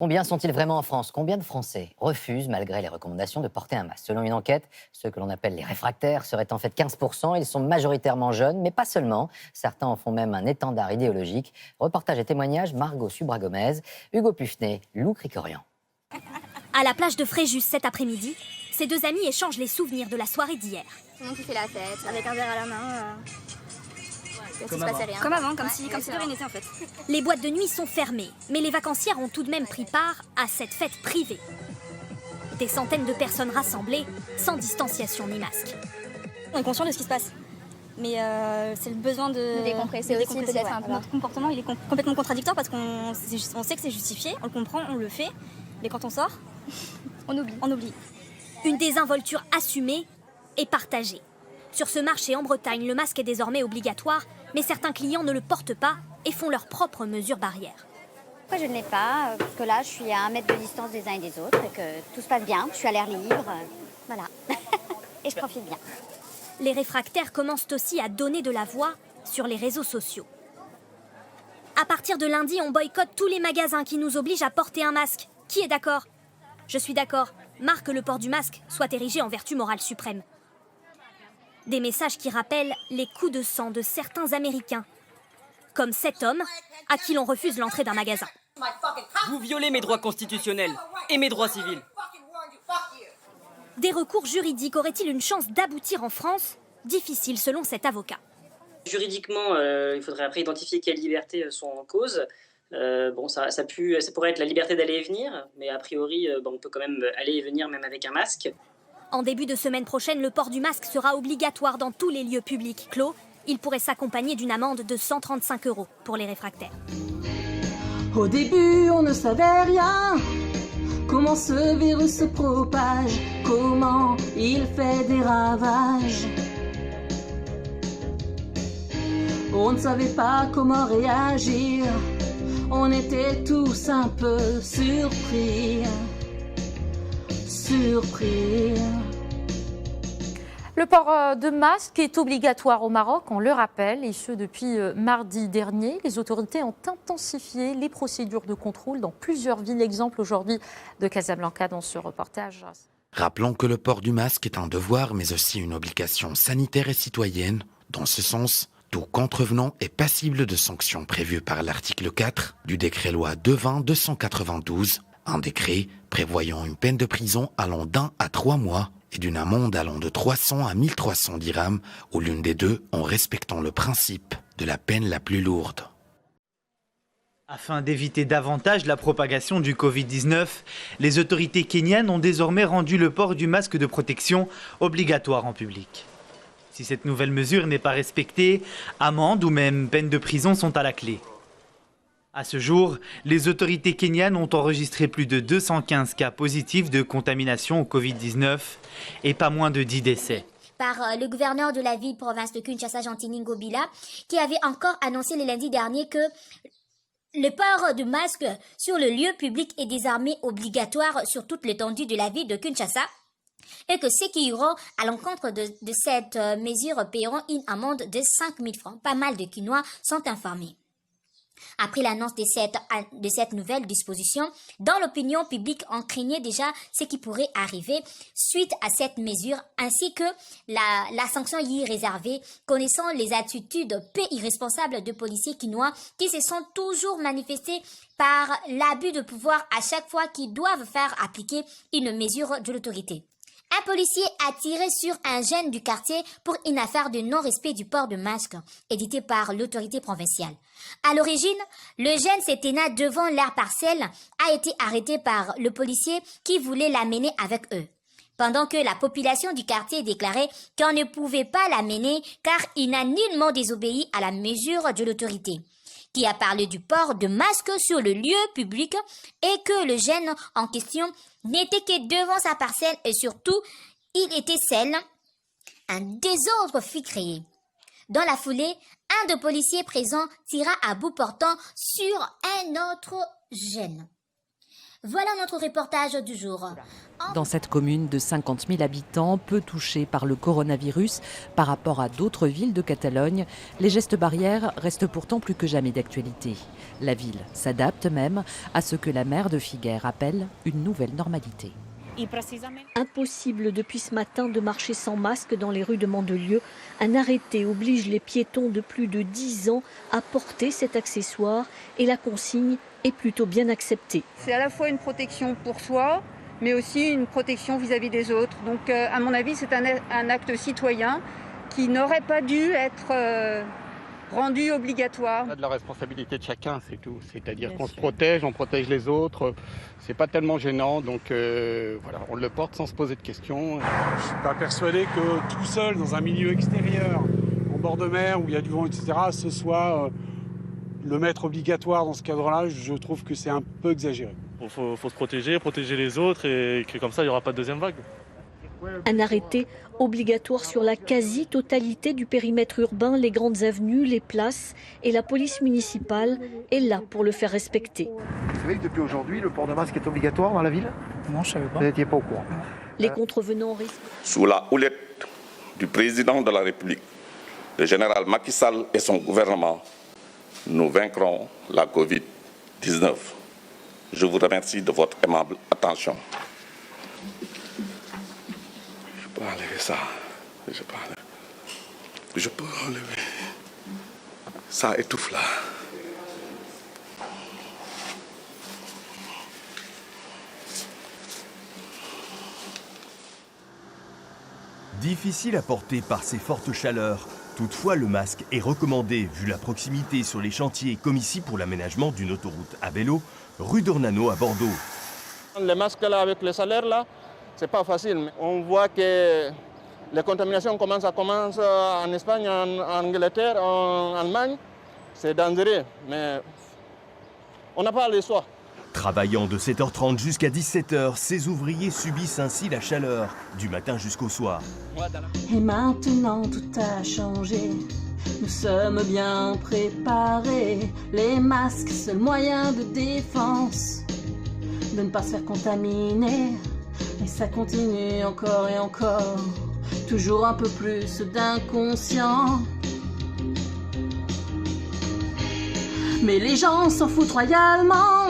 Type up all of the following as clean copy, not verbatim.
Combien sont-ils vraiment en France? Combien de Français refusent, malgré les recommandations, de porter un masque? Selon une enquête, ceux que l'on appelle les réfractaires seraient en fait 15%. Ils sont majoritairement jeunes, mais pas seulement. Certains en font même un étendard idéologique. Reportage et témoignages, Margot Subra-Gomez, Hugo Pufnet, Lou Cricorian. À la plage de Fréjus cet après-midi, ces deux amis échangent les souvenirs de la soirée d'hier. Tout le monde qui fait la fête, avec un verre à la main. Comme se passait rien. Comme avant, comme si de rien n'était en fait. Les boîtes de nuit sont fermées, mais les vacancières ont tout de même pris part à cette fête privée. Des centaines de personnes rassemblées, sans distanciation ni masque. On est conscient de ce qui se passe. Mais c'est le besoin de décompresser aussi, peut-être un peu. Notre comportement, il est complètement contradictoire parce qu'on sait que c'est justifié, on le comprend, on le fait. Mais quand on sort, on oublie. Une désinvolture assumée et partagée. Sur ce marché en Bretagne, le masque est désormais obligatoire, mais certains clients ne le portent pas et font leurs propres mesures barrières. Pourquoi je ne l'ai pas? Parce que là, je suis à 1 mètre de distance des uns et des autres et que tout se passe bien. Je suis à l'air libre, voilà. Et je profite bien. Les réfractaires commencent aussi à donner de la voix sur les réseaux sociaux. À partir de lundi, on boycotte tous les magasins qui nous obligent à porter un masque. Qui est d'accord? Je suis d'accord. Marque que le port du masque soit érigé en vertu morale suprême. Des messages qui rappellent les coups de sang de certains Américains, comme cet homme à qui l'on refuse l'entrée d'un magasin. Vous violez mes droits constitutionnels et mes droits civils. Des recours juridiques auraient-ils une chance d'aboutir en France? Difficile selon cet avocat. Juridiquement, il faudrait après identifier quelles libertés sont en cause. Ça pourrait être la liberté d'aller et venir, mais a priori, on peut quand même aller et venir même avec un masque. En début de semaine prochaine, le port du masque sera obligatoire dans tous les lieux publics clos. Il pourrait s'accompagner d'une amende de 135 € pour les réfractaires. Au début, on ne savait rien. Comment ce virus se propage, comment il fait des ravages. On ne savait pas comment réagir. On était tous un peu surpris. Le port de masque est obligatoire au Maroc, on le rappelle, et ce depuis mardi dernier. Les autorités ont intensifié les procédures de contrôle dans plusieurs villes. Exemple aujourd'hui de Casablanca dans ce reportage. Rappelons que le port du masque est un devoir, mais aussi une obligation sanitaire et citoyenne. Dans ce sens, tout contrevenant est passible de sanctions prévues par l'article 4 du décret-loi 220-292. Un décret prévoyant une peine de prison allant d'1 à 3 mois et d'une amende allant de 300 à 1300 dirhams ou l'une des deux en respectant le principe de la peine la plus lourde. Afin d'éviter davantage la propagation du Covid-19, les autorités kenyanes ont désormais rendu le port du masque de protection obligatoire en public. Si cette nouvelle mesure n'est pas respectée, amende ou même peine de prison sont à la clé. À ce jour, les autorités kenyanes ont enregistré plus de 215 cas positifs de contamination au Covid-19 et pas moins de 10 décès. Par le gouverneur de la ville-province de Kinshasa, Gentini Ngobila, qui avait encore annoncé le lundi dernier que le port de masque sur le lieu public est désormais obligatoire sur toute l'étendue de la ville de Kinshasa et que ceux qui iront à l'encontre de cette mesure paieront une amende de 5 000 francs. Pas mal de Kinois sont informés. Après l'annonce de cette nouvelle disposition, dans l'opinion publique, on craignait déjà ce qui pourrait arriver suite à cette mesure, ainsi que la sanction y réservée, connaissant les attitudes peu irresponsables de policiers kinois qui se sont toujours manifestés par l'abus de pouvoir à chaque fois qu'ils doivent faire appliquer une mesure de l'autorité. Un policier a tiré sur un jeune du quartier pour une affaire de non-respect du port de masque, édité par l'autorité provinciale. À l'origine, le jeune se tenant devant leur parcelle a été arrêté par le policier qui voulait l'amener avec eux. Pendant que la population du quartier déclarait qu'on ne pouvait pas l'amener car il n'a nullement désobéi à la mesure de l'autorité, qui a parlé du port de masque sur le lieu public et que le jeune en question n'était que devant sa parcelle et surtout, il était seul. Un désordre fut créé. Dans la foulée, un des policiers présents tira à bout portant sur un autre jeune. Voilà notre reportage du jour. Dans cette commune de 50 000 habitants, peu touchée par le coronavirus par rapport à d'autres villes de Catalogne, les gestes barrières restent pourtant plus que jamais d'actualité. La ville s'adapte même à ce que la maire de Figueres appelle une nouvelle normalité. Impossible depuis ce matin de marcher sans masque dans les rues de Mandelieu. Un arrêté oblige les piétons de plus de 10 ans à porter cet accessoire et la consigne est plutôt bien acceptée. C'est à la fois une protection pour soi, mais aussi une protection vis-à-vis des autres. Donc à mon avis, c'est un acte citoyen qui n'aurait pas dû être rendu obligatoire. C'est de la responsabilité de chacun, c'est tout. C'est-à-dire qu'on se protège, on protège les autres. C'est pas tellement gênant, donc voilà, on le porte sans se poser de questions. Je suis pas persuadé que tout seul, dans un milieu extérieur, en bord de mer, où il y a du vent, etc., ce soit le mettre obligatoire dans ce cadre-là. Je trouve que c'est un peu exagéré. Il faut se protéger les autres et que comme ça, il n'y aura pas de deuxième vague. Un arrêté obligatoire sur la quasi-totalité du périmètre urbain, les grandes avenues, les places, et la police municipale est là pour le faire respecter. Vous savez que depuis aujourd'hui, le port de masque est obligatoire dans la ville? Non, je ne savais pas. Vous n'étiez pas au courant. Les contrevenants risquent. Sous la houlette du président de la République, le général Macky Sall et son gouvernement, nous vaincrons la Covid-19. Je vous remercie de votre aimable attention. Je peux enlever ça. Je peux enlever. Ça étouffe là. Difficile à porter par ces fortes chaleurs. Toutefois, le masque est recommandé vu la proximité sur les chantiers comme ici pour l'aménagement d'une autoroute à vélo, rue d'Ornano à Bordeaux. Les masques là avec les salaires là, c'est pas facile. On voit que les contaminations commencent en Espagne, en Angleterre, en Allemagne. C'est dangereux, mais on n'a pas le choix. Travaillant de 7h30 jusqu'à 17h, ces ouvriers subissent ainsi la chaleur, du matin jusqu'au soir. Et maintenant tout a changé, nous sommes bien préparés. Les masques, seul moyen de défense, de ne pas se faire contaminer. Et ça continue encore et encore, toujours un peu plus d'inconscients. Mais les gens s'en foutent royalement,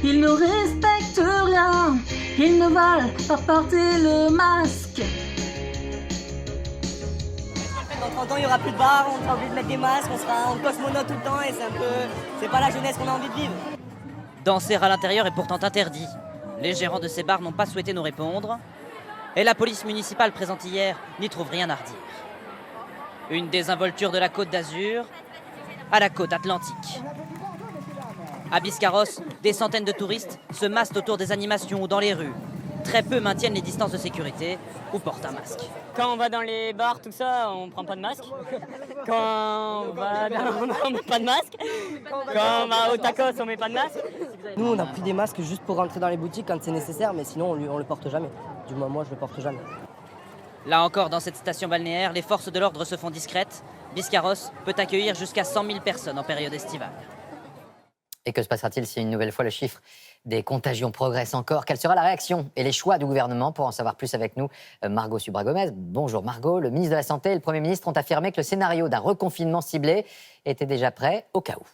ils ne respectent rien, ils ne veulent pas porter le masque. Dans 30 ans, il n'y aura plus de bars, on sera obligé de mettre des masques, on sera en cosmonaute tout le temps et c'est pas la jeunesse qu'on a envie de vivre. Danser à l'intérieur est pourtant interdit. Les gérants de ces bars n'ont pas souhaité nous répondre. Et la police municipale présente hier n'y trouve rien à redire. Une désinvolture de la Côte d'Azur à la côte atlantique. À Biscarrosse, des centaines de touristes se massent autour des animations ou dans les rues. Très peu maintiennent les distances de sécurité ou portent un masque. Quand on va dans les bars, tout ça, on prend pas de masque. Quand on va on met pas de masque. Quand on va au tacos, on met pas de masque. Nous, on a pris des masques juste pour rentrer dans les boutiques quand c'est nécessaire, mais sinon, on le porte jamais. Du moins, moi, je le porte jamais. Là encore, dans cette station balnéaire, les forces de l'ordre se font discrètes. Biscarrosse peut accueillir jusqu'à 100 000 personnes en période estivale. Et que se passera-t-il si une nouvelle fois le chiffre des contagions progresse encore? Quelle sera la réaction et les choix du gouvernement? Pour en savoir plus avec nous, Margot Subra-Gomez. Bonjour Margot. Le ministre de la Santé et le Premier ministre ont affirmé que le scénario d'un reconfinement ciblé était déjà prêt au cas où.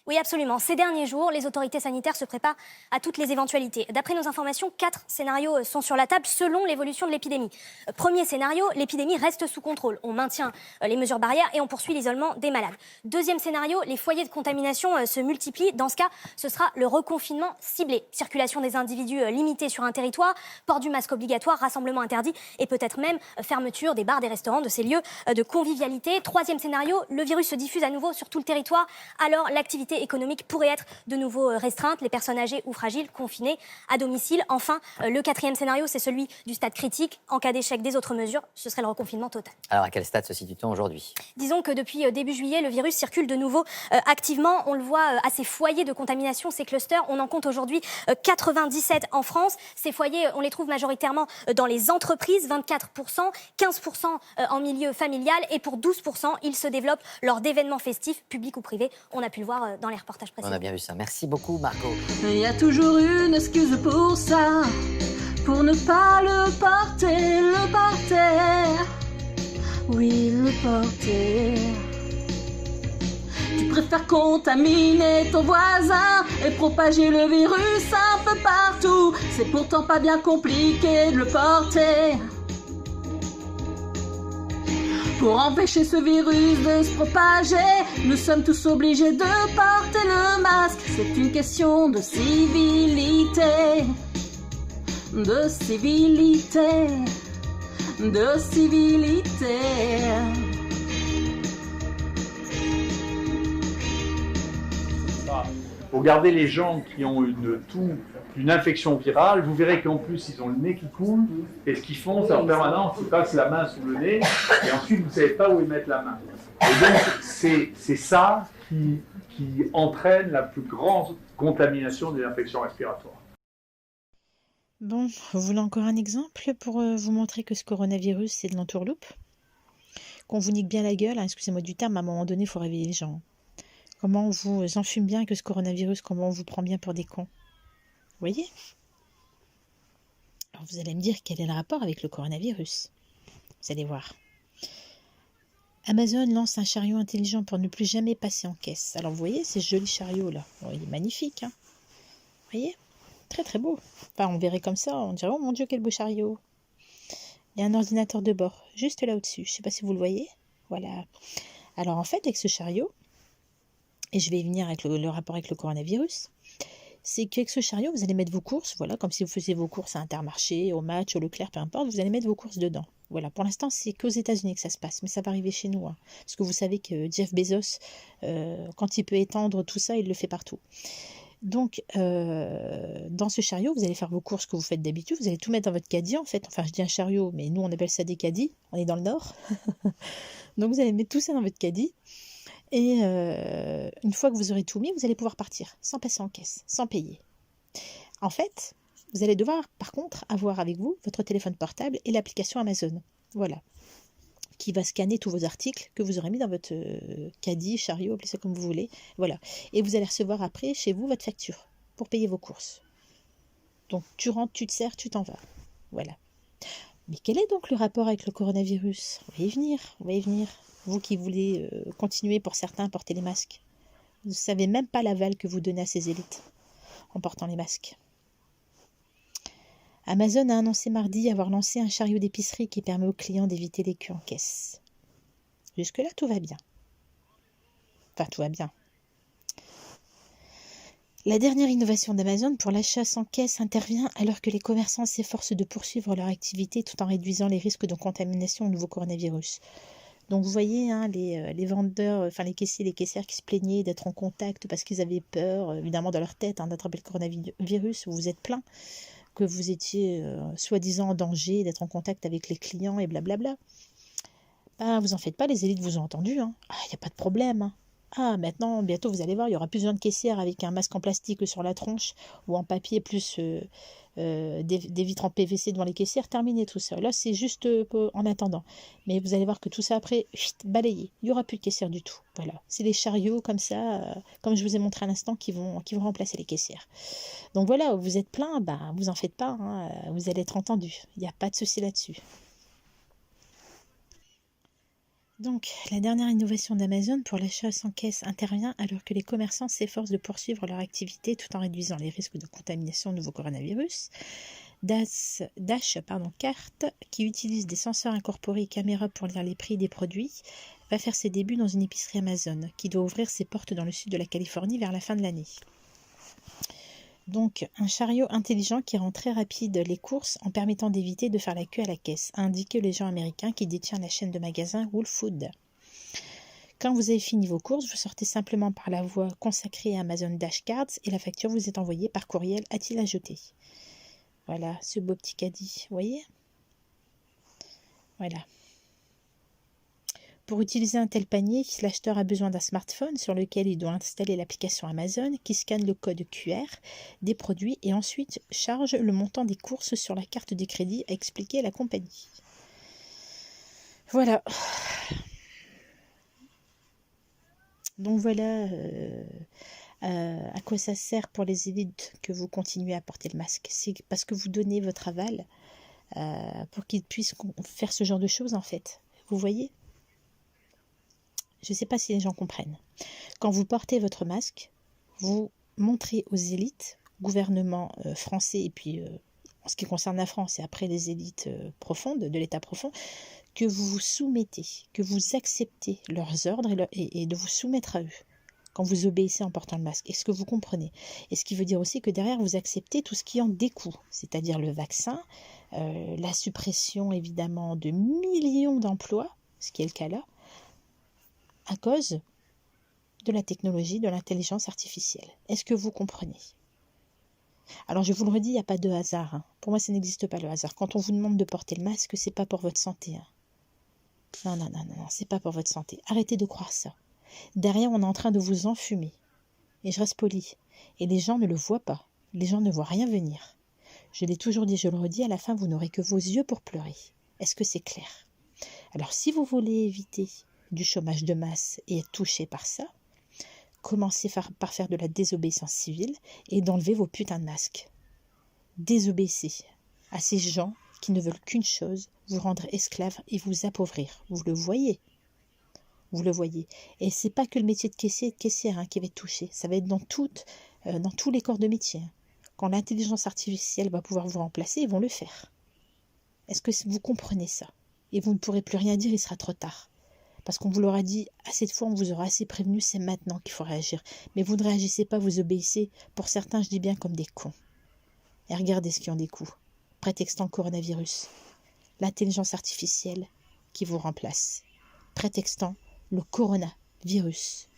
Oui, absolument. Ces derniers jours, les autorités sanitaires se préparent à toutes les éventualités. D'après nos informations, 4 scénarios sont sur la table selon l'évolution de l'épidémie. Premier scénario, l'épidémie reste sous contrôle. On maintient les mesures barrières et on poursuit l'isolement des malades. Deuxième scénario, les foyers de contamination se multiplient. Dans ce cas, ce sera le reconfinement ciblé. Circulation des individus limitée sur un territoire, port du masque obligatoire, rassemblement interdit et peut-être même fermeture des bars, des restaurants, de ces lieux de convivialité. Troisième scénario, le virus se diffuse à nouveau sur tout le territoire. Alors l'activité économique pourrait être de nouveau restreinte, les personnes âgées ou fragiles confinées à domicile. Enfin, le quatrième scénario, c'est celui du stade critique. En cas d'échec des autres mesures, ce serait le reconfinement total. Alors à quel stade se situe-t-on aujourd'hui? Disons que depuis début juillet, le virus circule de nouveau activement. On le voit à ces foyers de contamination, ces clusters. On en compte aujourd'hui 97 en France. Ces foyers, on les trouve majoritairement dans les entreprises, 24%, 15% en milieu familial et pour 12%, ils se développent lors d'événements festifs, publics ou privés. On a pu le voir dans dans les reportages On précédents. a bien vu ça. Merci beaucoup, Marco. Il y a toujours une excuse pour ça, pour ne pas le porter, le porter. Oui, le porter. Tu préfères contaminer ton voisin et propager le virus un peu partout. C'est pourtant pas bien compliqué de le porter. Pour empêcher ce virus de se propager, nous sommes tous obligés de porter le masque. C'est une question de civilité. De civilité. De civilité. Regardez les gens qui ont une infection virale, vous verrez qu'en plus ils ont le nez qui coule, et ce qu'ils font, c'est en permanence, ils passent la main sous le nez, et ensuite vous ne savez pas où ils mettent la main. Et donc c'est ça qui entraîne la plus grande contamination des infections respiratoires. Bon, vous voulez encore un exemple pour vous montrer que ce coronavirus, c'est de l'entourloupe? Qu'on vous nique bien la gueule, hein, excusez-moi du terme, à un moment donné, il faut réveiller les gens. Comment on vous enfume bien que ce coronavirus, comment on vous prend bien pour des cons. Vous voyez? Alors vous allez me dire quel est le rapport avec le coronavirus. Vous allez voir. Amazon lance un chariot intelligent pour ne plus jamais passer en caisse. Alors vous voyez, ces jolis chariots là, bon, il est magnifique. Hein, vous voyez? Très très beau. Enfin, on verrait comme ça, on dirait, oh mon Dieu, quel beau chariot. Il y a un ordinateur de bord, juste là au-dessus. Je ne sais pas si vous le voyez. Voilà. Alors en fait, avec ce chariot, et je vais y venir avec le rapport avec le coronavirus, c'est qu'avec ce chariot, vous allez mettre vos courses, voilà, comme si vous faisiez vos courses à Intermarché, au Match, au Leclerc, peu importe, vous allez mettre vos courses dedans. Voilà, pour l'instant, c'est qu'aux États-Unis que ça se passe, mais ça va arriver chez nous. Hein, parce que vous savez que Jeff Bezos, quand il peut étendre tout ça, il le fait partout. Donc, dans ce chariot, vous allez faire vos courses que vous faites d'habitude, vous allez tout mettre dans votre caddie, en fait. Enfin, je dis un chariot, mais nous, on appelle ça des caddies, on est dans le Nord. Donc, vous allez mettre tout ça dans votre caddie. Et une fois que vous aurez tout mis, vous allez pouvoir partir, sans passer en caisse, sans payer. En fait, vous allez devoir, par contre, avoir avec vous votre téléphone portable et l'application Amazon. Voilà. Qui va scanner tous vos articles que vous aurez mis dans votre caddie, chariot, appelez ça comme vous voulez. Voilà. Et vous allez recevoir après, chez vous, votre facture pour payer vos courses. Donc, tu rentres, tu te sers, tu t'en vas. Voilà. Mais quel est donc le rapport avec le coronavirus? On va y venir, on va y venir. Vous qui voulez continuer pour certains à porter les masques. Vous ne savez même pas l'aval que vous donnez à ces élites en portant les masques. Amazon a annoncé mardi avoir lancé un chariot d'épicerie qui permet aux clients d'éviter les queues en caisse. Jusque-là, tout va bien. Enfin, tout va bien. La dernière innovation d'Amazon pour l'achat sans caisse intervient alors que les commerçants s'efforcent de poursuivre leur activité tout en réduisant les risques de contamination au nouveau coronavirus. Donc vous voyez, hein, les vendeurs, enfin les caissiers, les caissières qui se plaignaient d'être en contact parce qu'ils avaient peur, évidemment dans leur tête, hein, d'attraper le coronavirus, vous vous êtes plaints que vous étiez soi-disant en danger d'être en contact avec les clients et blablabla. Ben, vous en faites pas, les élites vous ont entendu. Hein. Ah, il n'y a pas de problème. Hein. Ah, maintenant, bientôt, vous allez voir, il n'y aura plus besoin de caissière avec un masque en plastique sur la tronche ou en papier plus des vitres en PVC devant les caissières. Terminé tout ça. Là, c'est juste en attendant. Mais vous allez voir que tout ça, après, balayé. Il n'y aura plus de caissière du tout. Voilà. C'est les chariots comme ça, comme je vous ai montré à l'instant, qui vont remplacer les caissières. Donc voilà, vous êtes plein, bah, vous en faites pas. Hein, vous allez être entendu. Il n'y a pas de souci là-dessus. Donc, la dernière innovation d'Amazon pour l'achat sans caisse intervient alors que les commerçants s'efforcent de poursuivre leur activité tout en réduisant les risques de contamination au nouveau coronavirus. Cart, qui utilise des senseurs incorporés et caméras pour lire les prix des produits, va faire ses débuts dans une épicerie Amazon qui doit ouvrir ses portes dans le sud de la Californie vers la fin de l'année. Donc, un chariot intelligent qui rend très rapide les courses en permettant d'éviter de faire la queue à la caisse, a indiqué le géant américain qui détient la chaîne de magasins Whole Foods. Quand vous avez fini vos courses, vous sortez simplement par la voie consacrée à Amazon Dash Cards et la facture vous est envoyée par courriel, a-t-il ajouté. Voilà, ce beau petit caddie, vous voyez? Voilà. Pour utiliser un tel panier, l'acheteur a besoin d'un smartphone sur lequel il doit installer l'application Amazon qui scanne le code QR des produits et ensuite charge le montant des courses sur la carte de crédit, a expliqué la compagnie. Voilà. Donc voilà à quoi ça sert pour les élites que vous continuez à porter le masque. C'est parce que vous donnez votre aval pour qu'ils puissent faire ce genre de choses en fait. Vous voyez ? Je ne sais pas si les gens comprennent. Quand vous portez votre masque, vous montrez aux élites, gouvernement français et puis en ce qui concerne la France et après les élites profondes, de l'État profond, que vous vous soumettez, que vous acceptez leurs ordres et de vous soumettre à eux quand vous obéissez en portant le masque. Est-ce que vous comprenez? Et ce qui veut dire aussi que derrière, vous acceptez tout ce qui en découle, c'est-à-dire le vaccin, la suppression évidemment de millions d'emplois, ce qui est le cas là, à cause de la technologie, de l'intelligence artificielle. Est-ce que vous comprenez? Alors je vous le redis, il n'y a pas de hasard. Hein. Pour moi, ça n'existe pas le hasard. Quand on vous demande de porter le masque, c'est pas pour votre santé. Hein. Non, c'est pas pour votre santé. Arrêtez de croire ça. Derrière, on est en train de vous enfumer. Et je reste poli. Et les gens ne le voient pas. Les gens ne voient rien venir. Je l'ai toujours dit, je le redis, à la fin, vous n'aurez que vos yeux pour pleurer. Est-ce que c'est clair? Alors, si vous voulez éviter du chômage de masse et être touché par ça, commencez par faire de la désobéissance civile et d'enlever vos putains de masques. Désobéissez à ces gens qui ne veulent qu'une chose, vous rendre esclave et vous appauvrir. Vous le voyez. Vous le voyez. Et c'est pas que le métier de caissier et de caissière qui va être touché. Ça va être dans tous les corps de métier. Quand l'intelligence artificielle va pouvoir vous remplacer, ils vont le faire. Est-ce que vous comprenez ça? Et vous ne pourrez plus rien dire, il sera trop tard. Parce qu'on vous l'aura dit assez de fois, on vous aura assez prévenu, c'est maintenant qu'il faut réagir. Mais vous ne réagissez pas, vous obéissez. Pour certains, je dis bien comme des cons. Et regardez ce qui en découle. Prétextant le coronavirus. L'intelligence artificielle qui vous remplace. Prétextant le coronavirus.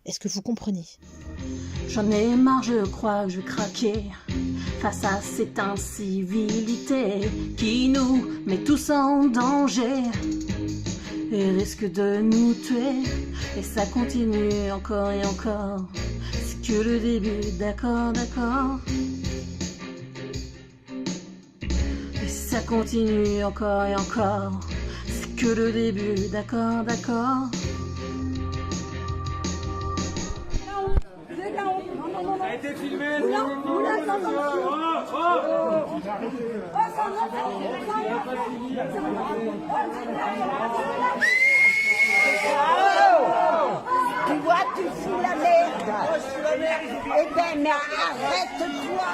Est-ce que vous comprenez? J'en ai marre, je crois que je craquais face à cette incivilité qui nous met tous en danger et risque de nous tuer. Et ça continue encore et encore. C'est que le début, d'accord. Et ça continue encore et encore. C'est que le début, d'accord. Ça a été filmé. Tu vois, tu fous la merde. Eh ben, mais arrête-toi.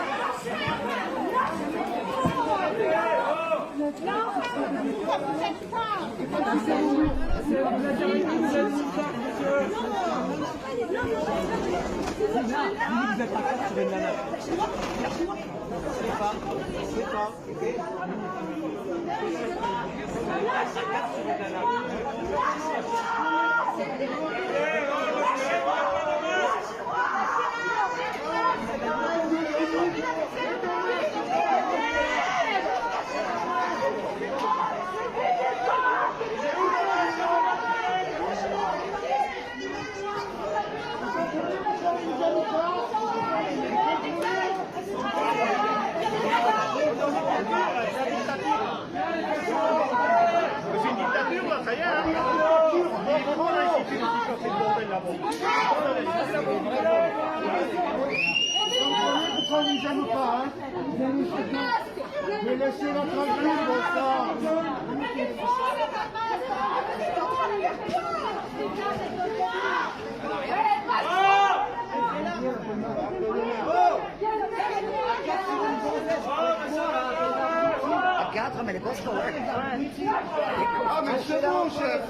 Pourquoi on nous aime pas, hein? Mais laissez-la tranquille, bon sang. À 4, mais les gosses sont là. Ah, mais c'est bon, chef.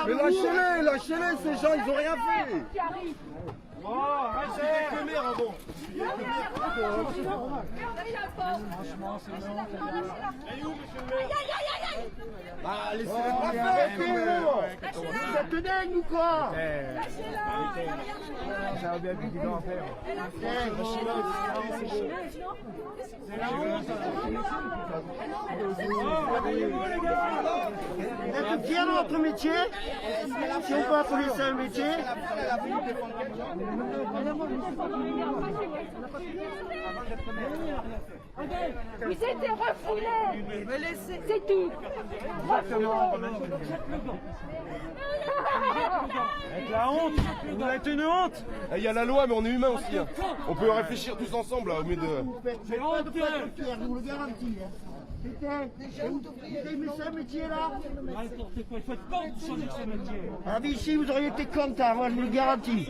Mais lâchez-les, ces gens, ils ont rien fait. Bah, laissez-les faire, vous êtes dingue ou quoi? Ça va bien plus à faire. Vous êtes fiers de votre métier? Si on peut appeler ça un métier? Vous êtes refoulés. C'est tout. Avec la honte, vous êtes une honte. Il y a la loi, mais on est humain aussi. Hein. On peut réfléchir tous ensemble là, au mieux de. C'est honte, je vous le garantis. Putain, vous aimez ce métier-là? Ah, mais ici, vous auriez été content, moi je vous le garantis.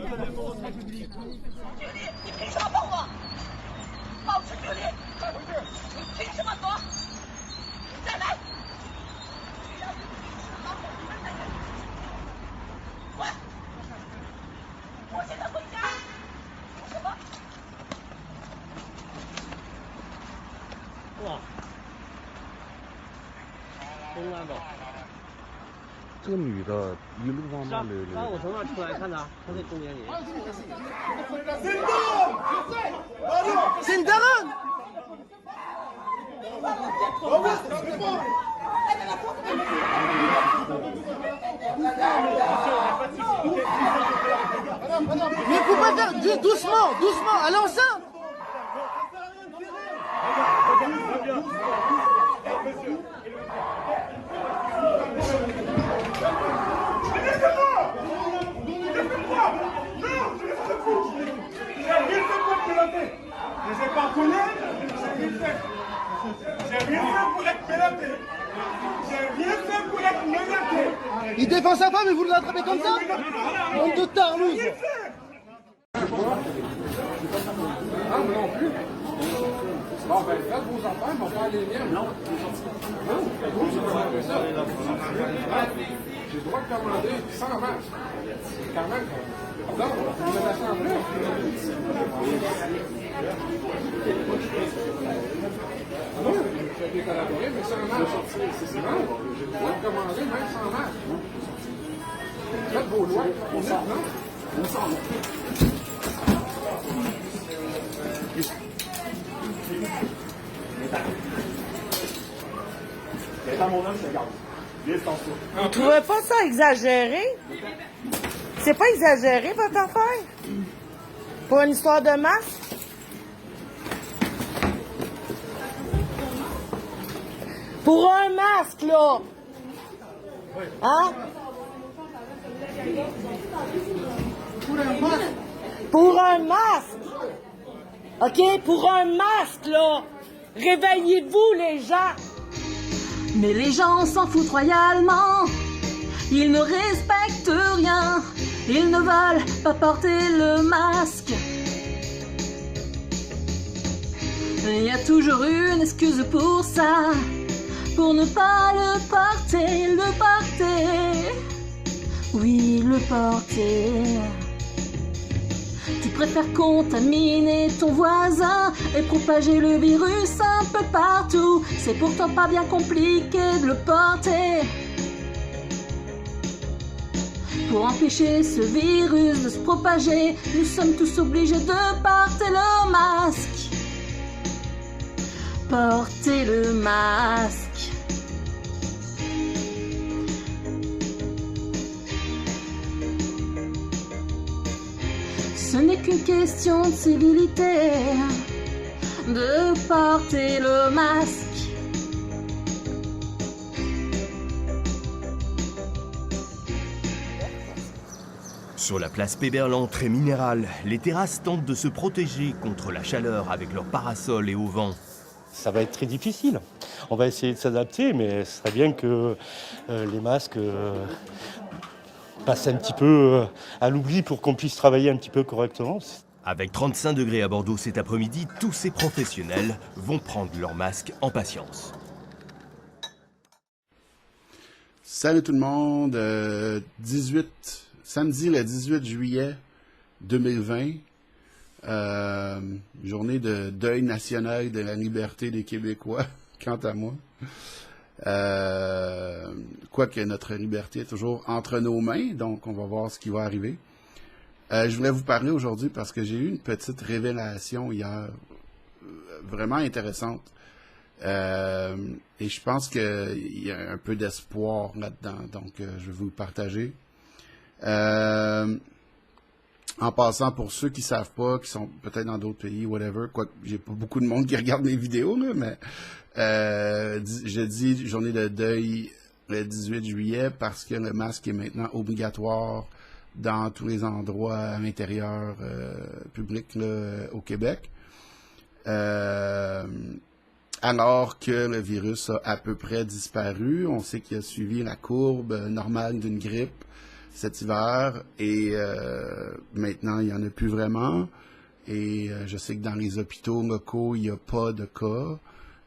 这个女的一路上骂咧咧。我从那儿出来看她，她在中间里。C'est une daronne! Mais faut pas faire doucement, doucement, elle est enceinte! Je les ai pas collés, j'ai rien fait. J'ai rien fait pour être menotté. J'ai rien fait pour être menotté. Il défend sa femme et vous le rattrapez comme ça? Honte de tarlouse. Ah, mais non plus. Bon, ben, faites vos enfants, ils vont faire les miens. Non. J'ai le droit de commander sans masque. Quand même. Non, vous me laissez en plus. Non, j'ai des collaborés, mais sans masque. Non, j'ai le droit de commander même sans masque. Faites vos lois. Non? On s'en va. Vous trouvez pas ça exagéré? C'est pas exagéré, votre affaire? Pour une histoire de masque? Pour un masque, là! Hein? Pour un masque! OK? Pour un masque, là! Réveillez-vous, les gens! Mais les gens s'en foutent royalement. Ils ne respectent rien. Ils ne veulent pas porter le masque. Il y a toujours une excuse pour ça. Pour ne pas le porter, le porter. Oui, le porter. Tu préfères contaminer ton voisin et propager le virus un peu partout. C'est pourtant pas bien compliqué de le porter. Pour empêcher ce virus de se propager, nous sommes tous obligés de porter le masque. Porter le masque. Ce n'est qu'une question de civilité, de porter le masque. Sur la place Péberlan, très minérale, les terrasses tentent de se protéger contre la chaleur avec leurs parasols et au vent. Ça va être très difficile. On va essayer de s'adapter, mais ce serait bien que les masques passent un petit peu à l'oubli pour qu'on puisse travailler un petit peu correctement. Avec 35 degrés à Bordeaux cet après-midi, tous ces professionnels vont prendre leur masque en patience. Salut tout le monde, samedi le 18 juillet, 2020, journée de deuil national de la liberté des Québécois, quant à moi. Quoique notre liberté est toujours entre nos mains, donc on va voir ce qui va arriver. Je voulais vous parler aujourd'hui parce que j'ai eu une petite révélation hier, vraiment intéressante. Et je pense qu'il y a un peu d'espoir là-dedans, donc je vais vous le partager. En passant, pour ceux qui ne savent pas, qui sont peut-être dans d'autres pays, whatever, quoique j'ai pas beaucoup de monde qui regarde mes vidéos, là, mais je dis journée de deuil le 18 juillet parce que le masque est maintenant obligatoire dans tous les endroits à l'intérieur public là, au Québec. Alors que le virus a à peu près disparu. On sait qu'il a suivi la courbe normale d'une grippe cet hiver et maintenant, il n'y en a plus vraiment. Et je sais que dans les hôpitaux locaux, il n'y a pas de cas.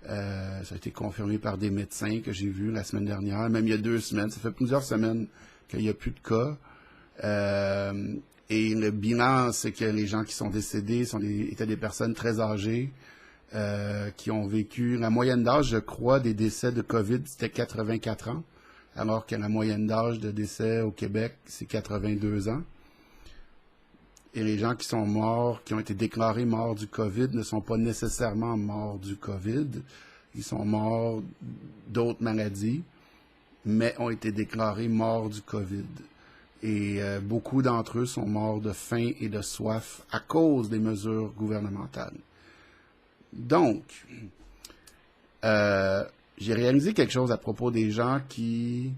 Ça a été confirmé par des médecins que j'ai vus la semaine dernière, même il y a 2 semaines. Ça fait plusieurs semaines qu'il n'y a plus de cas. Et le bilan, c'est que les gens qui sont décédés étaient des personnes très âgées qui ont vécu... La moyenne d'âge, je crois, des décès de COVID, c'était 84 ans, alors que la moyenne d'âge de décès au Québec, c'est 82 ans. Et les gens qui sont morts, qui ont été déclarés morts du COVID, ne sont pas nécessairement morts du COVID. Ils sont morts d'autres maladies, mais ont été déclarés morts du COVID. Et beaucoup d'entre eux sont morts de faim et de soif à cause des mesures gouvernementales. Donc, j'ai réalisé quelque chose à propos des gens qui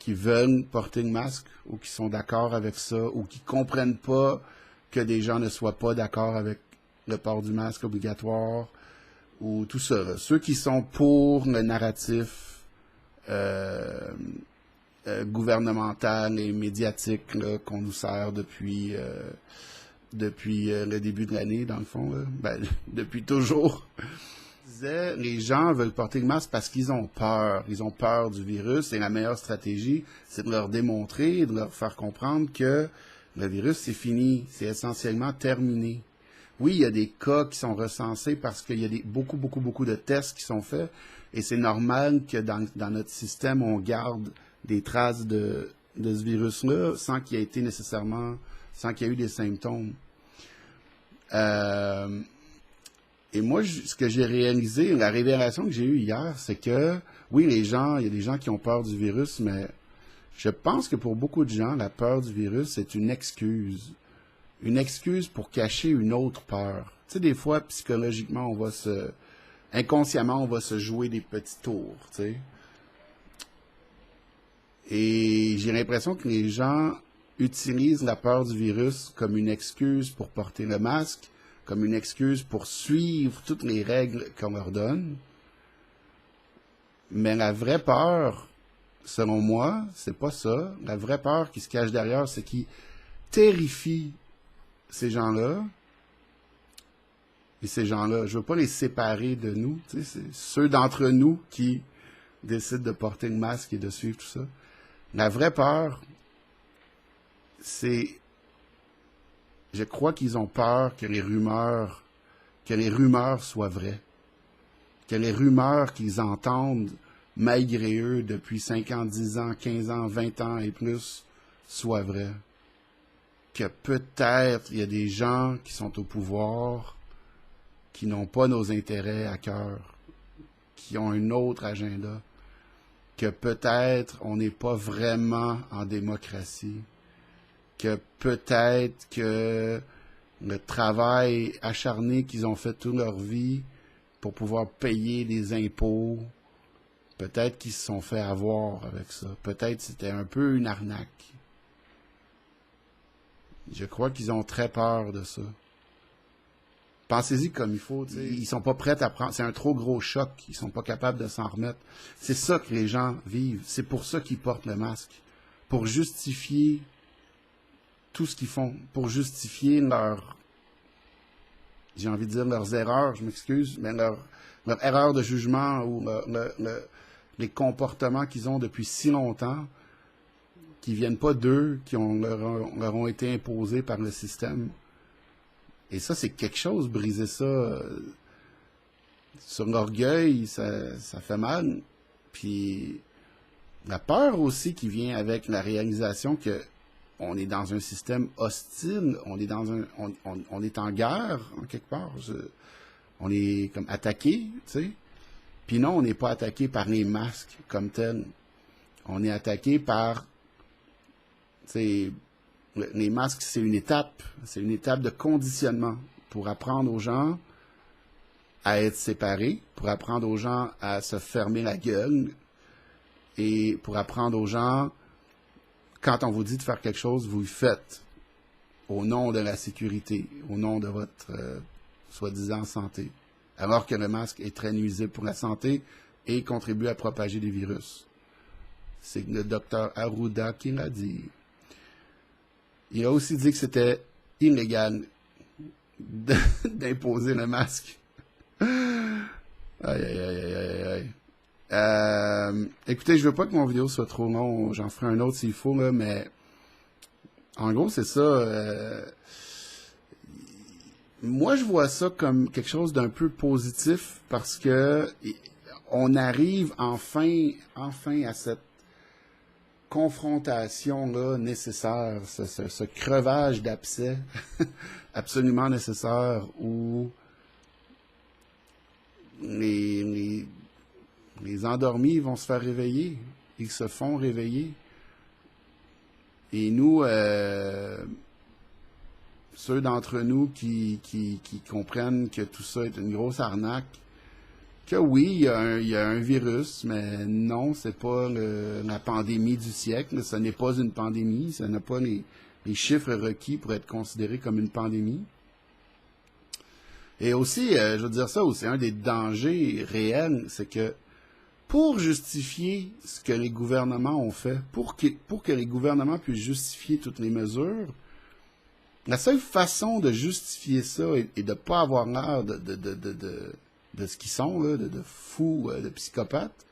veulent porter le masque ou qui sont d'accord avec ça ou qui comprennent pas que des gens ne soient pas d'accord avec le port du masque obligatoire ou tout ça. Là. Ceux qui sont pour le narratif gouvernemental et médiatique là, qu'on nous sert depuis le début de l'année, dans le fond, là. Ben, depuis toujours. Les gens veulent porter le masque parce qu'ils ont peur. Ils ont peur du virus et la meilleure stratégie, c'est de leur démontrer, de leur faire comprendre que le virus, c'est fini, c'est essentiellement terminé. Oui, il y a des cas qui sont recensés parce qu'il y a beaucoup de tests qui sont faits et c'est normal que dans notre système, on garde des traces de ce virus-là sans qu'il y ait été nécessairement, sans qu'il y ait eu des symptômes. Et moi, ce que j'ai réalisé, la révélation que j'ai eue hier, c'est que, oui, il y a des gens qui ont peur du virus, mais je pense que pour beaucoup de gens, la peur du virus, c'est une excuse. Une excuse pour cacher une autre peur. Tu sais, des fois, psychologiquement, inconsciemment, on va se jouer des petits tours, tu sais. Et j'ai l'impression que les gens utilisent la peur du virus comme une excuse pour porter le masque, comme une excuse pour suivre toutes les règles qu'on leur donne. Mais la vraie peur, selon moi, c'est pas ça. La vraie peur qui se cache derrière, c'est qui terrifie ces gens-là. Et ces gens-là, je veux pas les séparer de nous. Tu sais, c'est ceux d'entre nous qui décident de porter le masque et de suivre tout ça. La vraie peur, c'est... Je crois qu'ils ont peur que les rumeurs soient vraies. Que les rumeurs qu'ils entendent, malgré eux, depuis 5 ans, 10 ans, 15 ans, 20 ans et plus, soient vraies. Que peut-être il y a des gens qui sont au pouvoir, qui n'ont pas nos intérêts à cœur, qui ont un autre agenda. Que peut-être on n'est pas vraiment en démocratie. Que peut-être que le travail acharné qu'ils ont fait toute leur vie pour pouvoir payer des impôts, peut-être qu'ils se sont fait avoir avec ça. Peut-être c'était un peu une arnaque. Je crois qu'ils ont très peur de ça. Pensez-y comme il faut. T'sais. Ils sont pas prêts à prendre. C'est un trop gros choc. Ils sont pas capables de s'en remettre. C'est ça que les gens vivent. C'est pour ça qu'ils portent le masque. Pour justifier tout ce qu'ils font, pour justifier j'ai envie de dire leurs erreurs, je m'excuse, mais leur erreur de jugement ou les comportements qu'ils ont depuis si longtemps, qui viennent pas d'eux, qui leur ont été imposés par le système. Et ça, c'est quelque chose, briser ça sur l'orgueil, ça fait mal. Puis la peur aussi qui vient avec la réalisation que on est dans un système hostile, on est en guerre, en quelque part. On est comme attaqué, tu sais. Puis non, on n'est pas attaqué par les masques comme tels. On est attaqué par, tu sais, les masques, c'est une étape de conditionnement pour apprendre aux gens à être séparés, pour apprendre aux gens à se fermer la gueule et pour apprendre aux gens, quand on vous dit de faire quelque chose, vous le faites au nom de la sécurité, au nom de votre soi-disant santé. Alors que le masque est très nuisible pour la santé et contribue à propager des virus. C'est le docteur Arruda qui l'a dit. Il a aussi dit que c'était illégal d'imposer le masque. Aïe, aïe, aïe, aïe, aïe. Écoutez, je veux pas que mon vidéo soit trop long. J'en ferai un autre s'il faut, là, mais en gros, c'est ça. Moi, je vois ça comme quelque chose d'un peu positif parce que on arrive enfin à cette confrontation-là nécessaire, ce crevage d'abcès absolument nécessaire où les endormis vont se faire réveiller. Ils se font réveiller. Et nous, ceux d'entre nous qui comprennent que tout ça est une grosse arnaque, que oui, il y a un virus, mais non, c'est pas la pandémie du siècle. Ce n'est pas une pandémie. Ça n'a pas les chiffres requis pour être considéré comme une pandémie. Et aussi, je veux dire ça aussi, un des dangers réels, c'est que pour justifier ce que les gouvernements ont fait, pour que les gouvernements puissent justifier toutes les mesures, la seule façon de justifier ça et de ne pas avoir l'air de ce qu'ils sont, là, de fous, de psychopathes,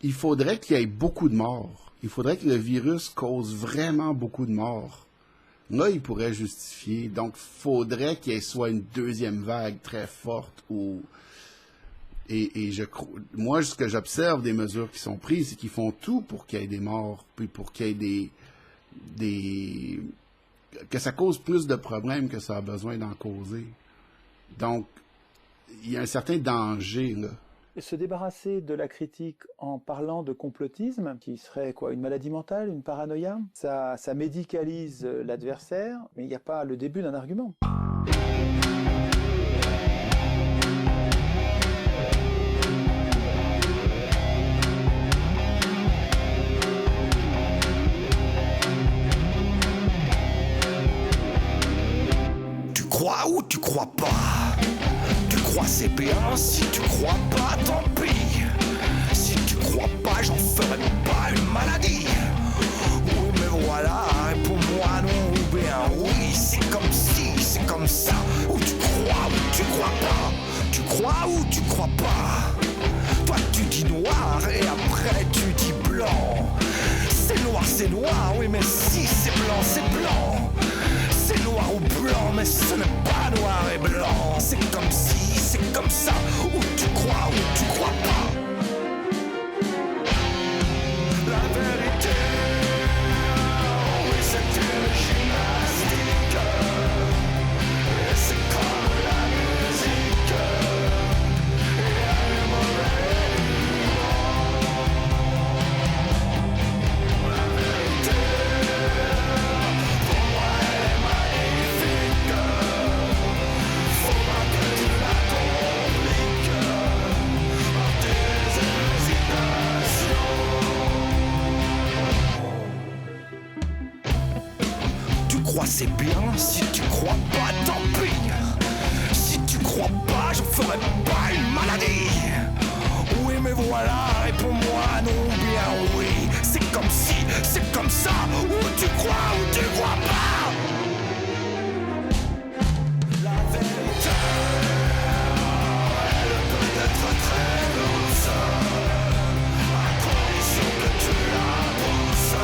il faudrait qu'il y ait beaucoup de morts. Il faudrait que le virus cause vraiment beaucoup de morts. Là, il pourrait justifier. Donc, il faudrait qu'il y ait soit une deuxième vague très forte ou... moi, ce que j'observe des mesures qui sont prises, c'est qu'ils font tout pour qu'il y ait des morts, puis pour qu'il y ait que ça cause plus de problèmes que ça a besoin d'en causer. Donc, il y a un certain danger, là. Et se débarrasser de la critique en parlant de complotisme, qui serait quoi, une maladie mentale, une paranoïa, ça médicalise l'adversaire, mais il n'y a pas le début d'un argument. Tu crois ou tu crois pas? Tu crois c'est bien, si tu crois pas, tant pis. Si tu crois pas, j'en ferai pas une maladie. Oui, mais voilà, réponds-moi non ou bien oui. C'est comme si, c'est comme ça. Ou tu crois ou tu crois pas. Tu crois ou tu crois pas. Toi tu dis noir et après tu dis blanc. C'est noir, oui, mais si c'est blanc, c'est blanc. C'est noir ou blanc, mais ce n'est pas noir et blanc. C'est comme si, c'est comme ça. Ou tu crois ou tu crois pas. La vérité, oui, c'est une gymnastique. Et c'est comme la musique. Et un mauvais la vérité, pour moi, elle est magnifique. Faut pas que tu la compliques par tes hésitations. Tu crois c'est bien, si tu crois pas, tant pis. Si tu crois pas, je ferai pas une maladie. Oui, mais voilà, réponds-moi non bien oui. C'est comme si, c'est comme ça. Ou tu crois ou tu crois pas. La vérité, elle peut être très douce, à condition que tu la pousses.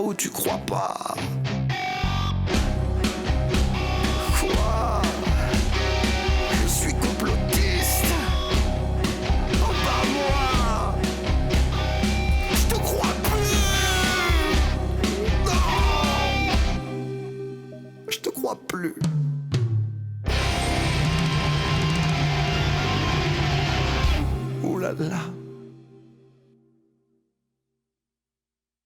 ou tu crois pas? Quoi? Je suis complotiste? Oh bah moi, je te crois plus. Non, je te crois plus. Ouh là là.